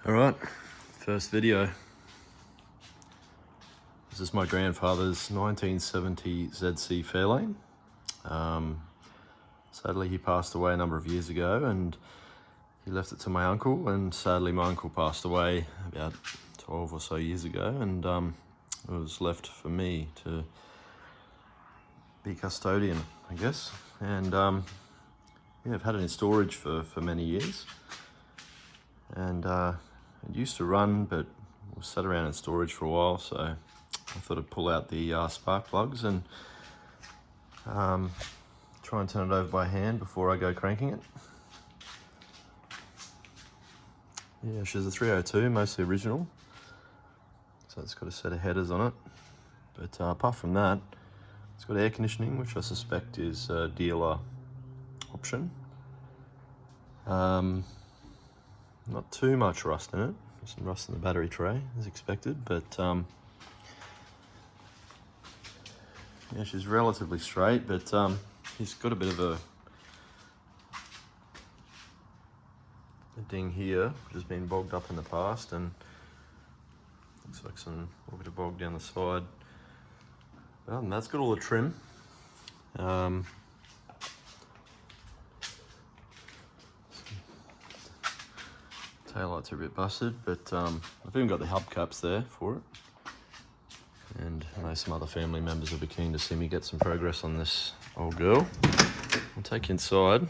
Alright, first video. This is my grandfather's 1970 ZC Fairlane. Sadly he passed away a number of years ago and he left it to my uncle, and sadly my uncle passed away about 12 or so years ago, and it was left for me to be custodian, I guess. And yeah, I've had it in storage for many years, and it used to run, but it was sat around in storage for a while, so I thought I'd pull out the spark plugs and try and turn it over by hand before I go cranking it. Yeah, she's a 302, mostly original, so it's got a set of headers on it. But apart from that, it's got air conditioning, which I suspect is a dealer option. Not too much rust in it. There's some rust in the battery tray, as expected, but yeah, she's relatively straight, but she's got a bit of a ding here, which has been bogged up in the past, and looks like a little bit of bog down the side. But other than that, it's got all the trim. Taillights are a bit busted, but I've even got the hubcaps there for it. And I know some other family members will be keen to see me get some progress on this old girl. I'll take you inside.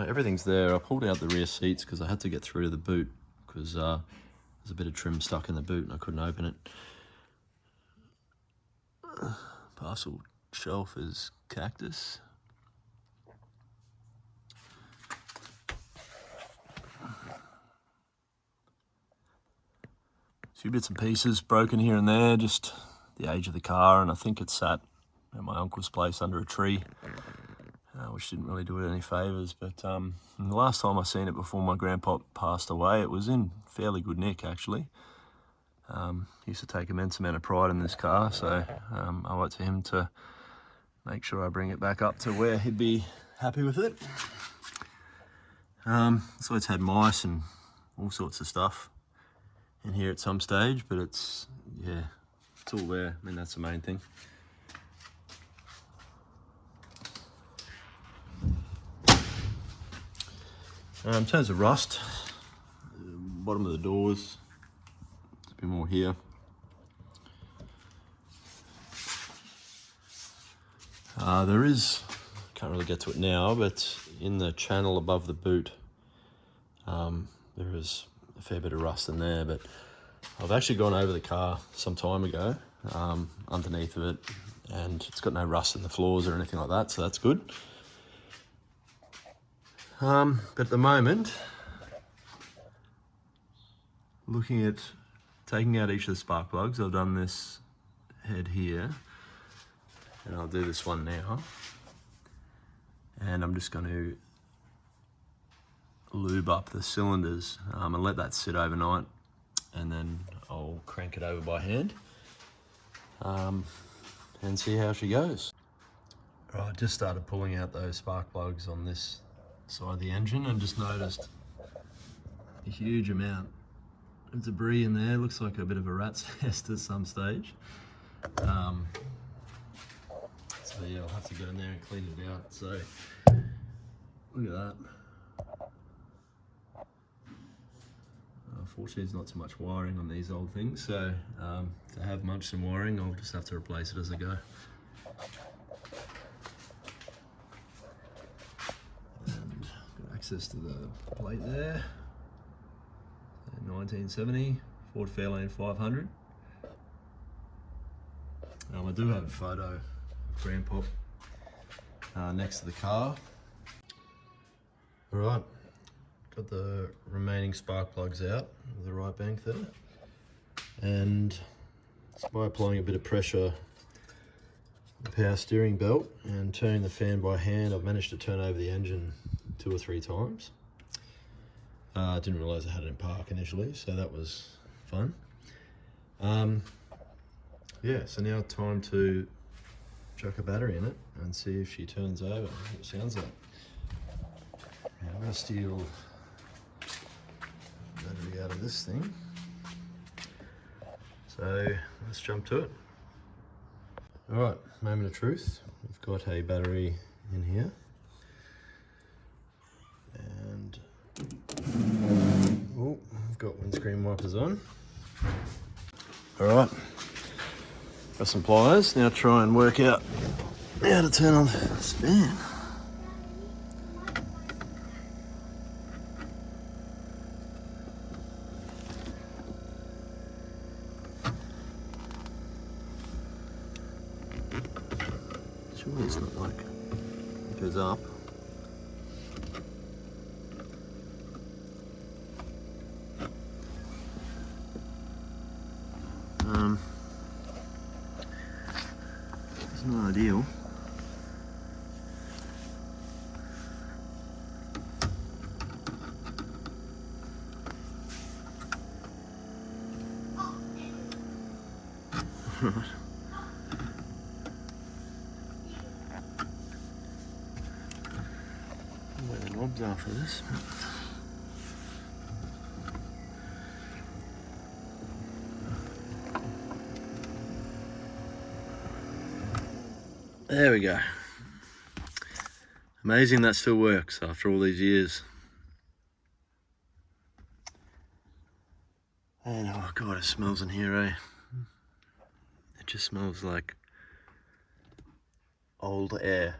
Everything's there. I pulled out the rear seats because I had to get through to the boot, because there's a bit of trim stuck in the boot and I couldn't open it. Parcel shelf is cactus. A few bits and pieces broken here and there, just the age of the car, and I think it sat at my uncle's place under a tree, which didn't really do it any favours. But the last time I seen it before my grandpop passed away, it was in fairly good nick actually. He used to take immense amount of pride in this car, so I owe it to him to make sure I bring it back up to where he'd be happy with it. So it's had mice and all sorts of stuff in here at some stage, but it's all there. I mean, that's the main thing. In terms of rust, bottom of the doors, there's a bit more here. There is, can't really get to it now, but in the channel above the boot, there is a fair bit of rust in there, but I've actually gone over the car some time ago, underneath of it, and it's got no rust in the floors or anything like that, so that's good. But at the moment, looking at taking out each of the spark plugs, I've done this head here, and I'll do this one now, and I'm just going to lube up the cylinders and let that sit overnight, and then I'll crank it over by hand and see how she goes. Right, I just started pulling out those spark plugs on this side of the engine and just noticed a huge amount of debris in there. Looks like a bit of a rat's nest at some stage. So yeah, I'll have to go in there and clean it out. So look at that. Unfortunately, there's not too much wiring on these old things, so to have much some wiring, I'll just have to replace it as I go. And got access to the plate there. 1970 Ford Fairlane 500. I do have a photo of Grandpop next to the car. All right. Got the remaining spark plugs out of the right bank there, and just by applying a bit of pressure on the power steering belt and turning the fan by hand, I've managed to turn over the engine 2 or 3 times. I didn't realise I had it in park initially, so that was fun. Yeah, so now time to chuck a battery in it and see if she turns over. What it sounds like. Now I'm going to steal quickly out of this thing. So let's jump to it. All right, moment of truth. We've got a battery in here. And oh, I've got windscreen wipers on. All right, got some pliers. Now try and work out how to turn on the span. Surely it's not like it goes up. It's not ideal. Where the knobs are for this. There we go. Amazing that still works after all these years. And oh god, it smells in here, eh? It just smells like old air.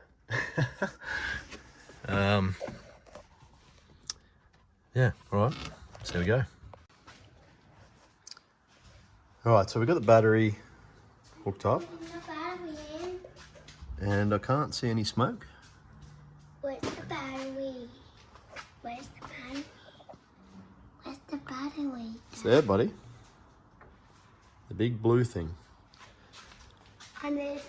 Yeah, alright, so there we go. Alright, so we've got the battery hooked up. And I can't see any smoke. Where's the battery? Where's the battery? Where's the battery? It's there, buddy. The big blue thing. And it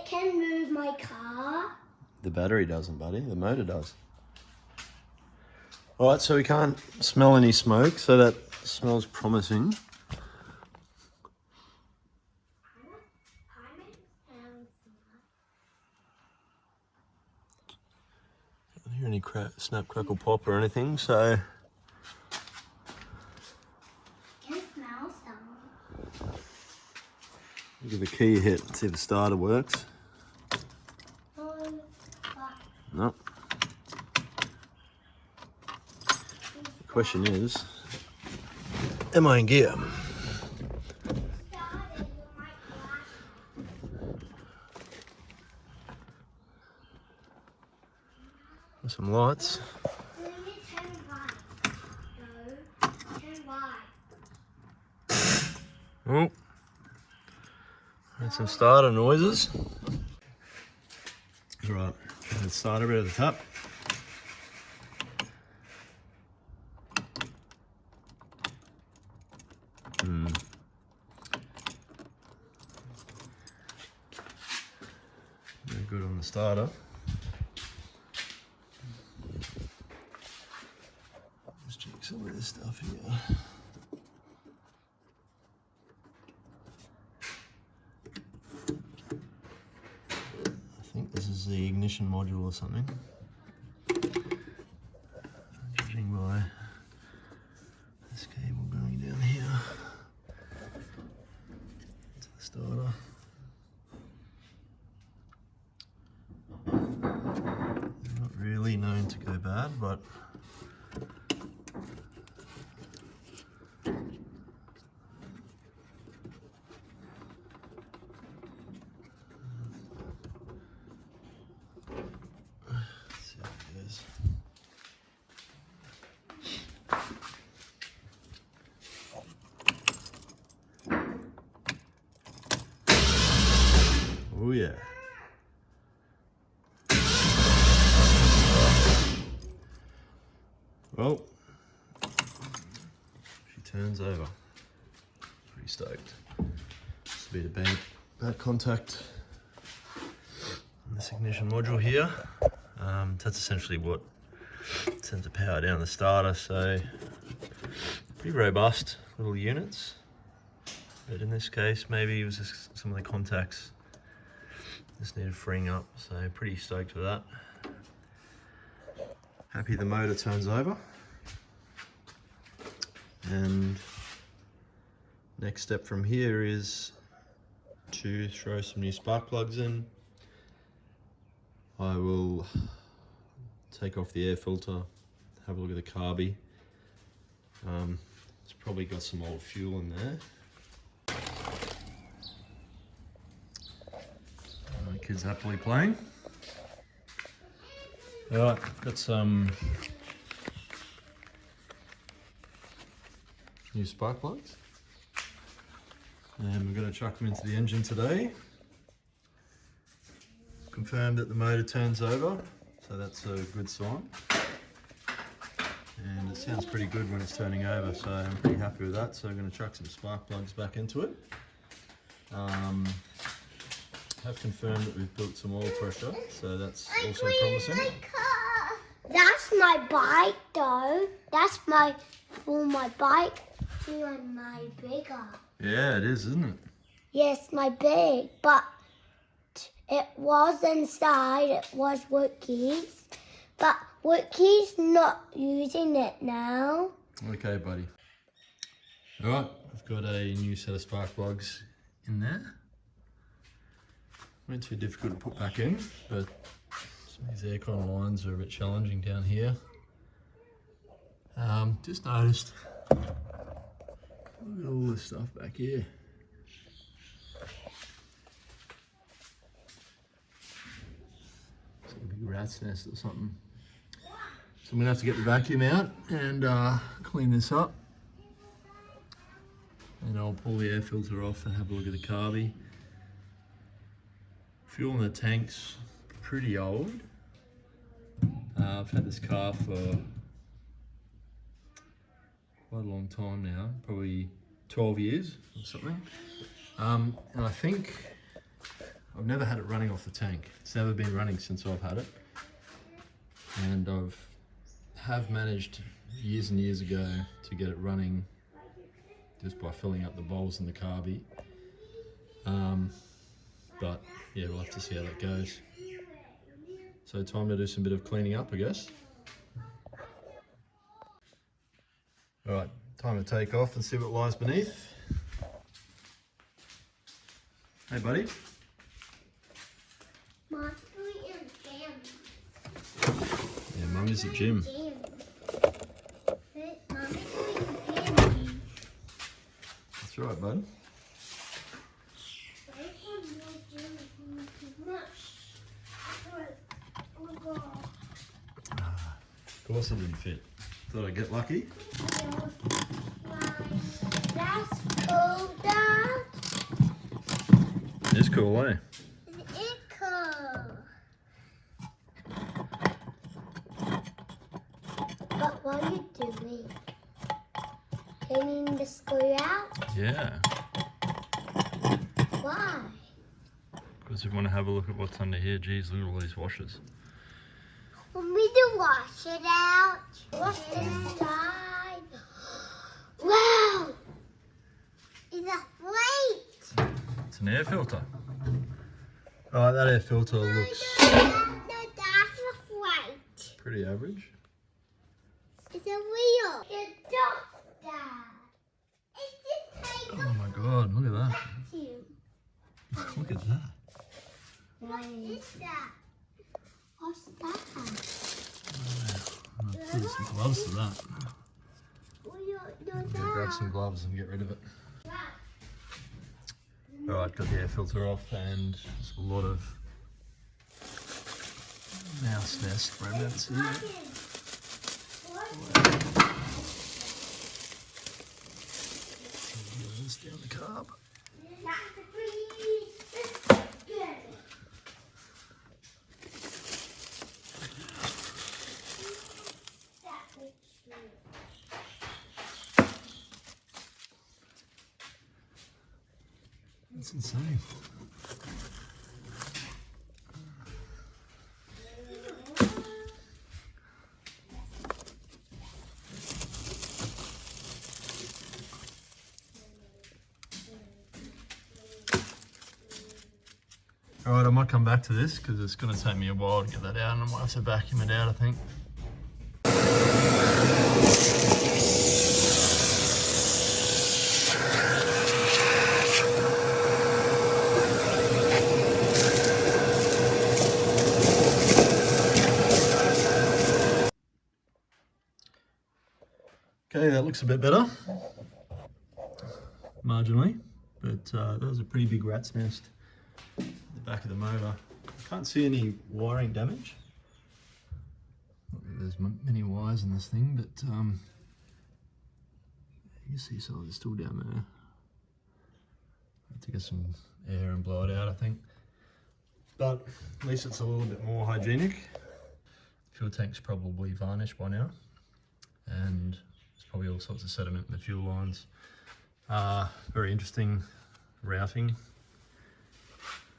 can move my car. The battery doesn't, buddy. The motor does. All right, so we can't smell any smoke, so that smells promising. I don't hear any snap, crackle, pop or anything, so. Can smell some. Give the key a hit and see if the starter works. No. The question is, am I in gear? There's some lights. Oh, and some starter noises. Right, let's start a bit at the top. Very good on the starter. Let's check some of this stuff here. I think this is the ignition module or something. Judging by this cable going down here to the starter. They're not really known to go bad, but oh yeah. Well, she turns over. Pretty stoked. This will be the bad contact on this ignition module here. That's essentially what sends the power down the starter, so pretty robust little units. But in this case, maybe it was just some of the contacts just needed freeing up, so pretty stoked with that. Happy the motor turns over. And next step from here is to throw some new spark plugs in. I will take off the air filter, have a look at the carby. It's probably got some old fuel in there. My kids happily playing. Alright, got some new spark plugs. And we're going to chuck them into the engine today. Confirmed that the motor turns over, so that's a good sign. And it sounds pretty good when it's turning over, so I'm pretty happy with that. So I'm going to chuck some spark plugs back into it. Have confirmed that we've built some oil pressure, so that's also promising. That's my bike though. That's for my bike. And my bigger. Yeah, it is, isn't it? Yes, my big, but it was inside. It was Wookie's, but Wookie's not using it now. Okay, buddy. All right, I've got a new set of spark plugs in there. Not too difficult to put back in, but some of these aircon lines are a bit challenging down here. Just noticed. Look at all this stuff back here. It's like a big rat's nest or something. So I'm gonna have to get the vacuum out and clean this up. And I'll pull the air filter off and have a look at the carby. Fuel in the tank's pretty old. I've had this car for quite a long time now, probably 12 years or something. And I think I've never had it running off the tank. It's never been running since I've had it. And have managed years and years ago to get it running just by filling up the bowls in the carby. But yeah, we'll have to see how that goes. So time to do some bit of cleaning up, I guess. All right, time to take off and see what lies beneath. Hey, buddy. Mom's going to the gym. Yeah, Mummy's at the gym. Mommy's going to the gym. That's right, bud. Of course it didn't fit. Thought I'd get lucky. That's cool, Dad. It's cool, eh? It's cool. But what are you doing? Cleaning the screw out? Yeah. Why? Because we want to have a look at what's under here. Geez, look at all these washers. Want me to wash it out? What's inside? Wow! It's a plate! It's an air filter. Alright, that air filter looks No, that's a plate. pretty average. It's a wheel. It's not, Dad. It's just like Oh my god, look at that. vacuum. Look at that. What is that? What's that? I'm gonna put some gloves to that. What do you do I'm that? gonna grab some gloves and get rid of it. Alright, got the air filter off and there's a lot of mouse nest remnants here. This down the carb. That's insane. Alright, I might come back to this because it's going to take me a while to get that out and I might have to vacuum it out, I think. Okay, that looks a bit better, marginally, but that was a pretty big rat's nest at the back of the motor. I can't see any wiring damage. Not that there's many wires in this thing, but you can see some of it's still down there. I have to get some air and blow it out, I think. But at least it's a little bit more hygienic. Fuel tank's probably varnished by now, and there's probably all sorts of sediment in the fuel lines. Very interesting routing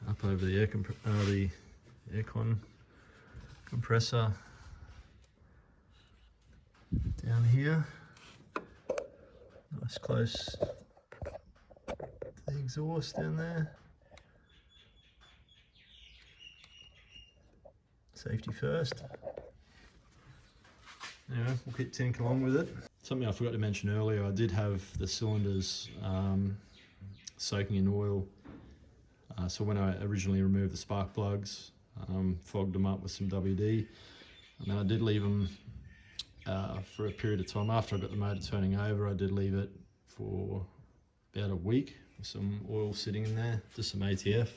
up over the aircon compressor down here. Nice close to the exhaust down there. Safety first. Anyway, we'll keep tinking along with it. Something I forgot to mention earlier, I did have the cylinders soaking in oil. So when I originally removed the spark plugs, fogged them up with some WD, and then I did leave them for a period of time. After I got the motor turning over, I did leave it for about a week with some oil sitting in there, just some ATF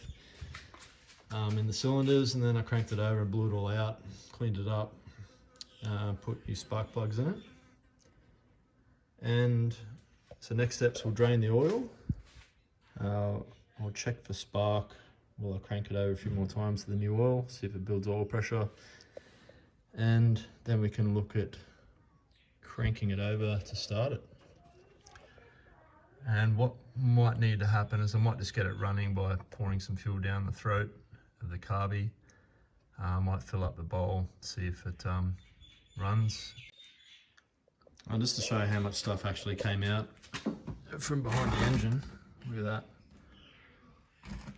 in the cylinders, and then I cranked it over and blew it all out, cleaned it up, put new spark plugs in it. And so next steps, we'll drain the oil. I'll check for spark while I crank it over a few more times to the new oil, see if it builds oil pressure, and then we can look at cranking it over to start it. And what might need to happen is I might just get it running by pouring some fuel down the throat of the carby. I might fill up the bowl, see if it runs. And just to show you how much stuff actually came out from behind the engine, look at that.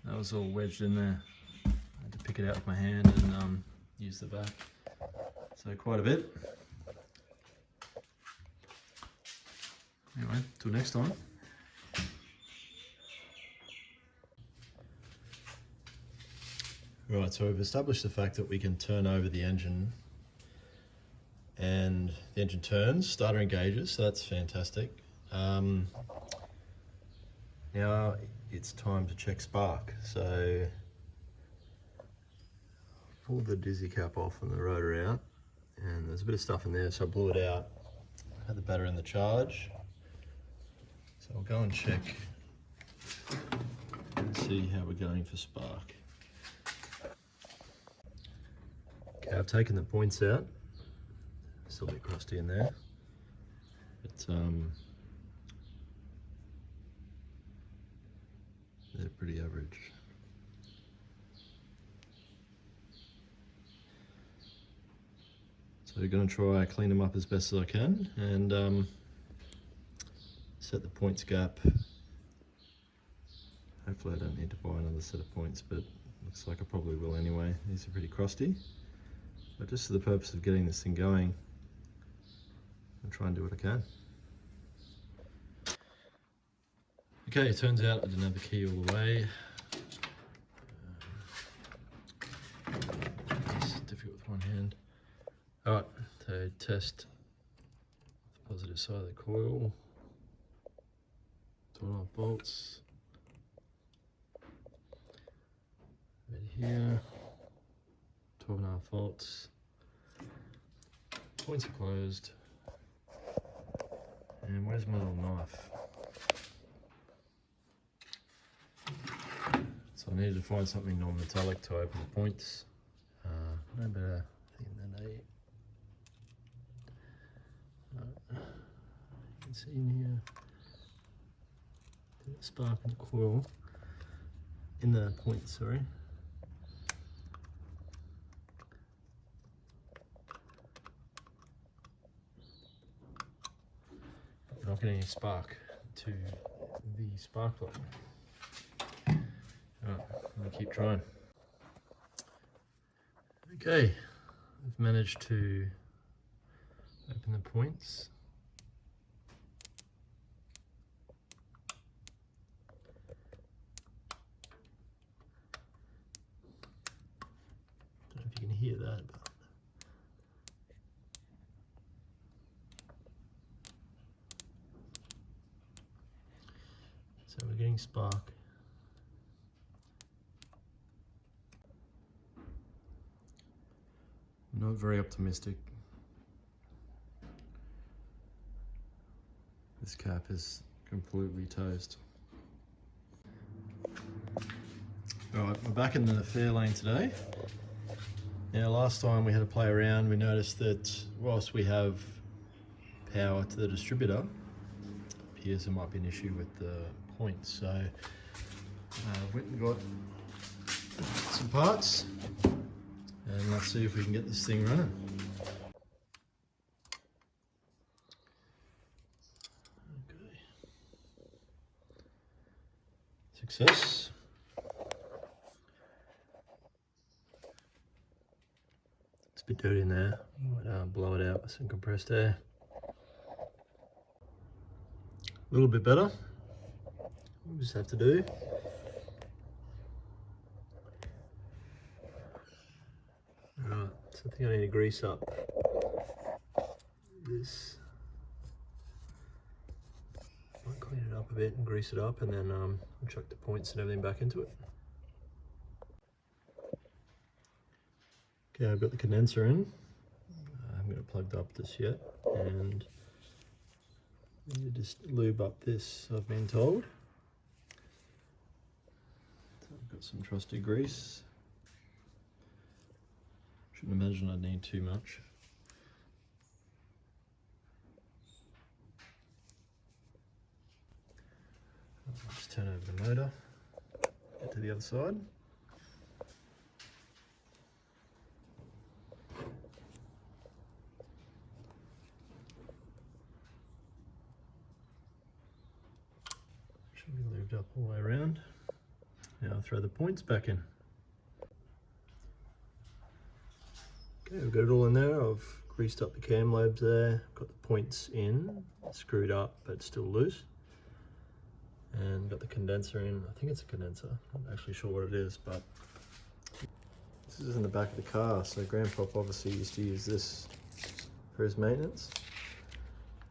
That was all wedged in there. I had to pick it out with my hand and use the vac. So quite a bit. Anyway, till next time. Right, so we've established the fact that we can turn over the engine and the engine turns, starter engages, so that's fantastic. Now it's time to check spark. So pull the dizzy cap off and the rotor out, and there's a bit of stuff in there, so I blew it out. I had the battery in the charge, so I'll go and check and see how we're going for spark. Okay, I've taken the points out. Still a bit crusty in there, but they're pretty average. So I'm going to try clean them up as best as I can and set the points gap. Hopefully I don't need to buy another set of points, but looks like I probably will anyway. These are pretty crusty, but just for the purpose of getting this thing going, I'll try and do what I can. Okay, it turns out I didn't have the key all the way. It's difficult with one hand. Alright, so test the positive side of the coil. 12 bolts. Right here. 12.5 volts. Points are closed. And where's my little knife? So I needed to find something non-metallic to open the points. No better thing than you can see in here, the spark and the coil in the point, sorry. We're not getting any spark to the spark plug. Alright, I'm gonna keep trying. Okay, I've managed to open the points. Don't know if you can hear that, but So we're getting spark. Not very optimistic. This cap is completely toast. Alright, we're back in the Fairlane today. Now last time we had to play around, we noticed that whilst we have power to the distributor, it appears there might be an issue with the points. So went and got some parts and let's see if we can get this thing running. Okay. Success. It's a bit dirty in there. Might blow it out with some compressed air. A little bit better. We just have to do. Right, so I think I need to grease up this. Might clean it up a bit and grease it up, and then I'll chuck the points and everything back into it. Okay, I've got the condenser in. I haven't got it plugged up just yet, and I need to just lube up this, I've been told. So I've got some trusty grease. Shouldn't imagine I'd need too much. I'll just turn over the motor, get to the other side. Should be lubed up all the way around. Now I'll throw the points back in. Okay, we've got it all in there. I've greased up the cam lobes there, got the points in, screwed up but still loose. And got the condenser in. I think it's a condenser. I'm not actually sure what it is, but this is in the back of the car. So Grandpop obviously used to use this for his maintenance.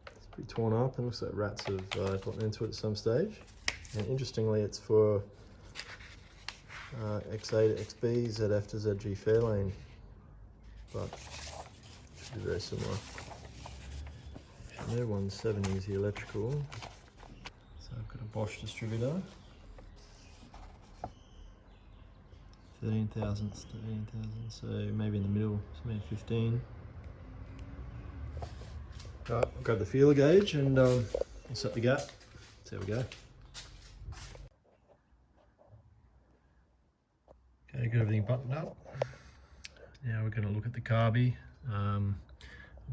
It's pretty torn up and looks like rats have gotten into it at some stage. And interestingly, it's for X8 XB ZF to ZG Fairlane, but should be very similar. Their 170 is the electrical. So I've got a Bosch distributor. 13 thousandths to 18 thousandths, so maybe in the middle, so maybe 15. Right, I'll grab the feeler gauge and I'll set the gap. See how we go. Okay, got everything buttoned up. Now we're going to look at the carby. I've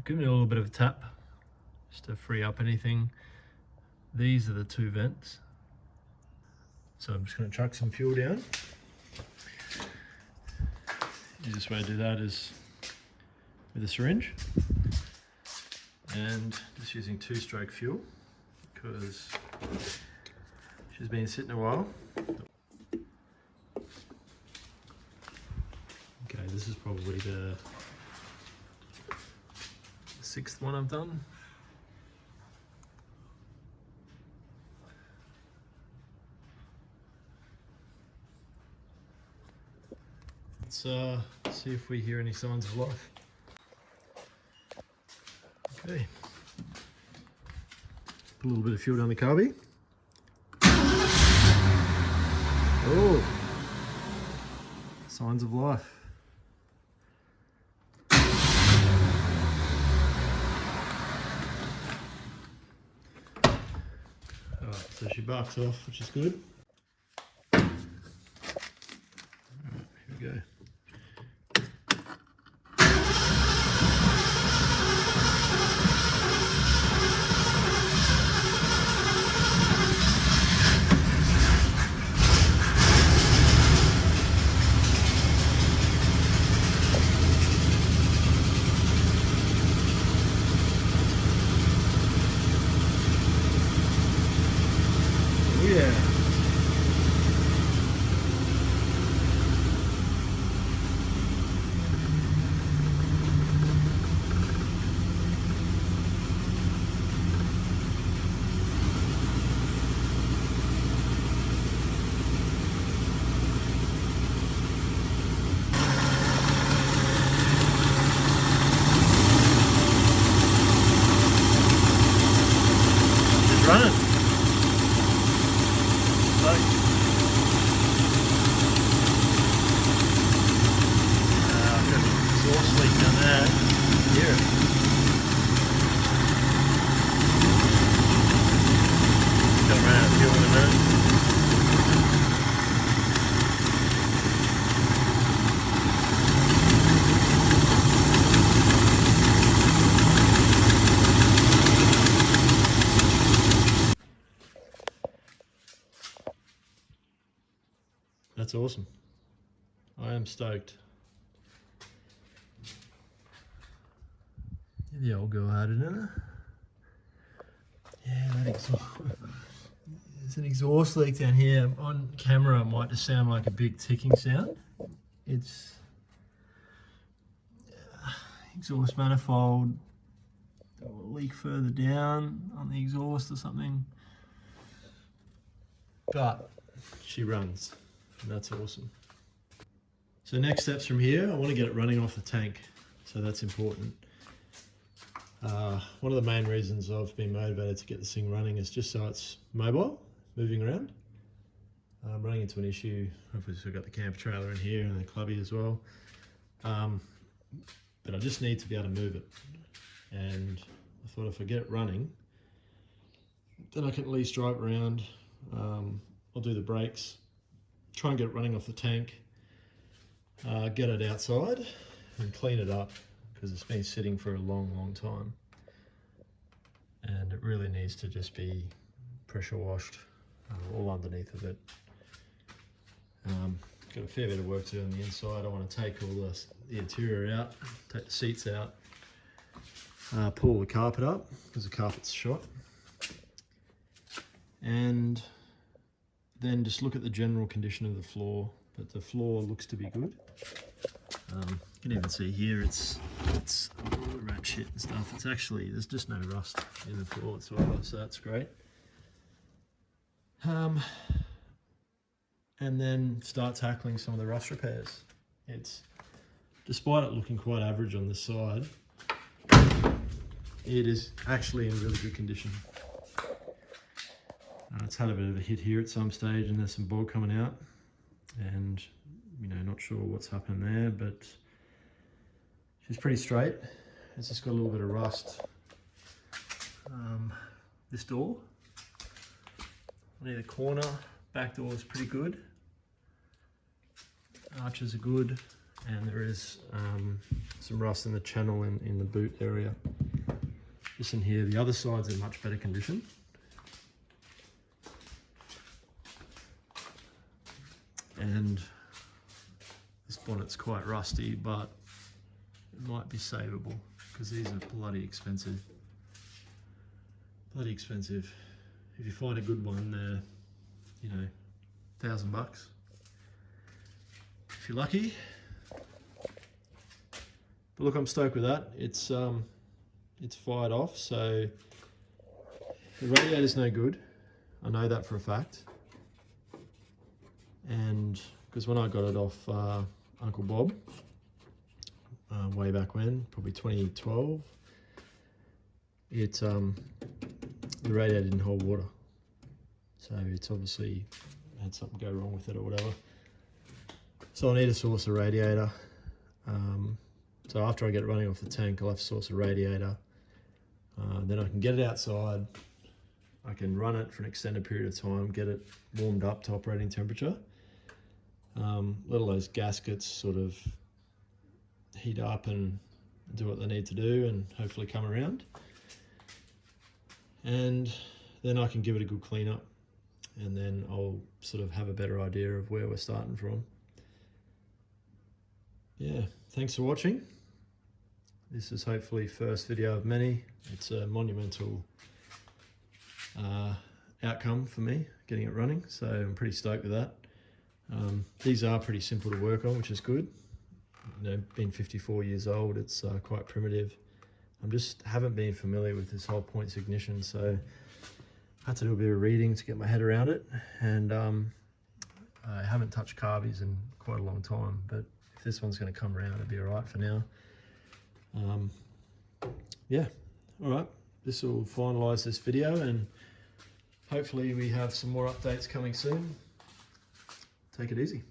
given it a little bit of a tap just to free up anything. These are the two vents. So I'm just going to chuck some fuel down. The easiest way to do that is with a syringe and just using 2-stroke fuel because she's been sitting a while. Okay, this is probably the 6th one I've done. Let's see if we hear any signs of life. Okay. Put a little bit of fuel down the carby. Oh! Signs of life. Alright, so she barks off, which is good. Alright, here we go. Yeah. That's awesome. I am stoked. The old girl had it in it. Yeah, that exhaust. There's an exhaust leak down here. On camera, it might just sound like a big ticking sound. It's exhaust manifold. Leak further down on the exhaust or something. But she runs, and that's awesome. So next steps from here, I want to get it running off the tank. So that's important. One of the main reasons I've been motivated to get this thing running is just so it's mobile, moving around. I'm running into an issue. Obviously I've got the camper trailer in here and the clubby as well. But I just need to be able to move it. And I thought if I get it running, then I can at least drive it around. I'll do the brakes, try and get it running off the tank, get it outside and clean it up because it's been sitting for a long time. And it really needs to just be pressure washed, all underneath of it. Got a fair bit of work to do on the inside. I want to take all the interior out, take the seats out, pull the carpet up because the carpet's shot, and then just look at the general condition of the floor. But the floor looks to be good. You can even see here it's all the rat shit and stuff. It's actually, there's just no rust in the floor whatsoever, so that's great. And then start tackling some of the rust repairs. It's, despite it looking quite average on this side, it is actually in really good condition. It's had a bit of a hit here at some stage and there's some bog coming out, and you know, not sure what's happened there, but she's pretty straight. It's just got a little bit of rust. This door, near the corner, back door is pretty good. Arches are good, and there is some rust in the channel in the boot area. Just in here, the other side's in much better condition. And this bonnet's quite rusty, but it might be savable because these are bloody expensive. Bloody expensive. If you find a good one, they're, you know, $1,000 if you're lucky. But look, I'm stoked with that. It's fired off, so the radiator's no good. I know that for a fact. And because when I got it off Uncle Bob, way back when, probably 2012, the radiator didn't hold water. So it's obviously had something go wrong with it or whatever. So I need to source a radiator. So after I get it running off the tank, I'll have to source a radiator. Then I can get it outside. I can run it for an extended period of time, get it warmed up to operating temperature. Let all those gaskets sort of heat up and do what they need to do and hopefully come around. And then I can give it a good clean up, and then I'll sort of have a better idea of where we're starting from. Yeah, thanks for watching. This is hopefully first video of many. It's a monumental outcome for me, getting it running, so I'm pretty stoked with that. These are pretty simple to work on, which is good. You know, being 54 years old, it's quite primitive. I just haven't been familiar with this whole points ignition, so I had to do a bit of reading to get my head around it. And I haven't touched carbies in quite a long time, but if this one's going to come around, it'll be all right for now. Yeah, all right. This will finalize this video, and hopefully we have some more updates coming soon. Take it easy.